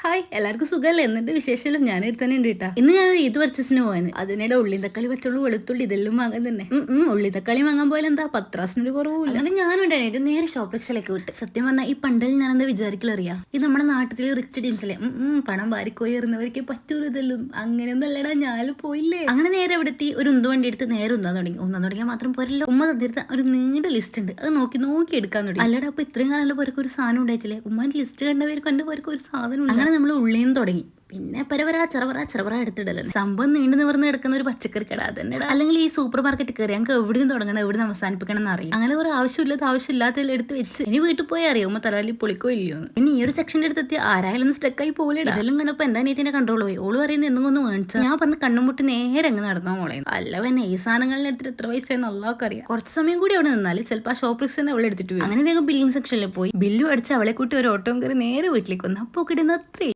Hi എല്ലാവർക്കും സുഖമല്ലേ? എന്നിട്ട് വിശേഷമല്ലോ ഞാൻ എടുത്തന്നെ ഉണ്ട് കേട്ടാ. ഇന്ന് ഞാൻ ഈദ് പർച്ചേസിന് പോയത്. അതിനിടെ ഉള്ളി തക്കാളി പച്ചമുളക് വെളുത്തുള്ളി ഇതെല്ലാം വാങ്ങാൻ തന്നെ. ഉള്ളി തക്കാളി വാങ്ങാൻ പോയാൽ എന്താ 10 കുറവില്ല. അങ്ങനെ ഞാനും ഉണ്ടായിട്ട് നേരെ ഷോപ്രക്സിലേക്ക് വിട്ട്. സത്യം പറഞ്ഞാൽ ഈ പണ്ടൽ ഞാൻ എന്താ വിചാരിക്കലറിയാം, ഈ നമ്മുടെ നാട്ടിലെ റിച്ച് ടീംസിലെ പണം വാരിക്കോയി എറിയുന്നവർക്ക് പറ്റൂല ഇതെല്ലാം. അങ്ങനെയൊന്നും അല്ലടാ, ഞാൻ പോയില്ലേ. അങ്ങനെ നേരെ എവിടെത്തി ഒരു വണ്ടി എടുത്ത് നേരെ ഉന്നാൻ തുടങ്ങിയാൽ മാത്രം പോരല്ലോ. ഉമ്മ തന്നിരുന്ന ഒരു നീണ്ട ലിസ്റ്റ് ഉണ്ട്, അത് നോക്കി എടുക്കാൻ തുടങ്ങി. അല്ലടാ, അപ്പൊ ഇത്രയും കാലം പോരക്ക് ഒരു സാധനം ഉണ്ടായിട്ടില്ലേ? ഉമ്മാന്റെ ലിസ്റ്റ് കണ്ടവർക്ക് എന്റെ പോരക്ക് ഒരു സാധനം. അങ്ങനെ നമ്മൾ ഉള്ളിന്ന് തുടങ്ങി, പിന്നെ പരവര ചെറവറ എടുത്തിടല. സംഭവം നീണ്ടു നിവർന്ന് കിടക്കുന്ന ഒരു പച്ചക്കറി കട തന്നെ. അല്ലെങ്കിൽ ഈ സൂപ്പർ മാർക്കറ്റ് കയറി ഞങ്ങൾക്ക് എവിടെയും തുടങ്ങണം, എവിടെ അവസാനിപ്പിക്കണം എന്ന് അറിയാം. അങ്ങനെ ഒരു ആവശ്യമില്ലാത്ത എടുത്ത് വെച്ച് ഇനി വീട്ടിൽ പോയി അറിയാമോ തലാലി പൊളിക്കോ ഇല്ലയോ. ഇനി ഈ ഒരു സെക്ഷൻ്റെ അടുത്തെത്തി ആരായാലും സ്റ്റക്കായി പോലെ. ഇതെല്ലാം കണ്ടപ്പോൾ എന്റെ അനിയത്തിന്റെ കൺട്രോൾ പോയി. ഓള് പറയുന്നത് എന്തെങ്കിലും മേടിച്ചാൽ ഞാൻ പറഞ്ഞ് കണ്ണുമുട്ടി നേരെ അങ്ങ് നടന്നോ മോളെ. അല്ലവന്നെ ഈ സാധനങ്ങളിൽ എടുത്തിട്ട് എത്ര പൈസയെന്ന് അള്ളാഹ്ക്ക് അറിയാം. കുറച്ച് സമയം കൂടി അവിടെ നിന്നാൽ ചിലപ്പോൾ ആ ഷോപ്പിൽ തന്നെ അവളെ എടുത്തിട്ട് പോയി. അങ്ങനെ വേഗം ബില്ലിംഗ് സെക്ഷനിൽ പോയി ബില്ലും അടിച്ച് അവളെ കൂട്ടി ഒരു ഓട്ടോ കയറി നേരെ വീട്ടിലേക്ക് വന്നു. അപ്പോൾ കിട്ടുന്ന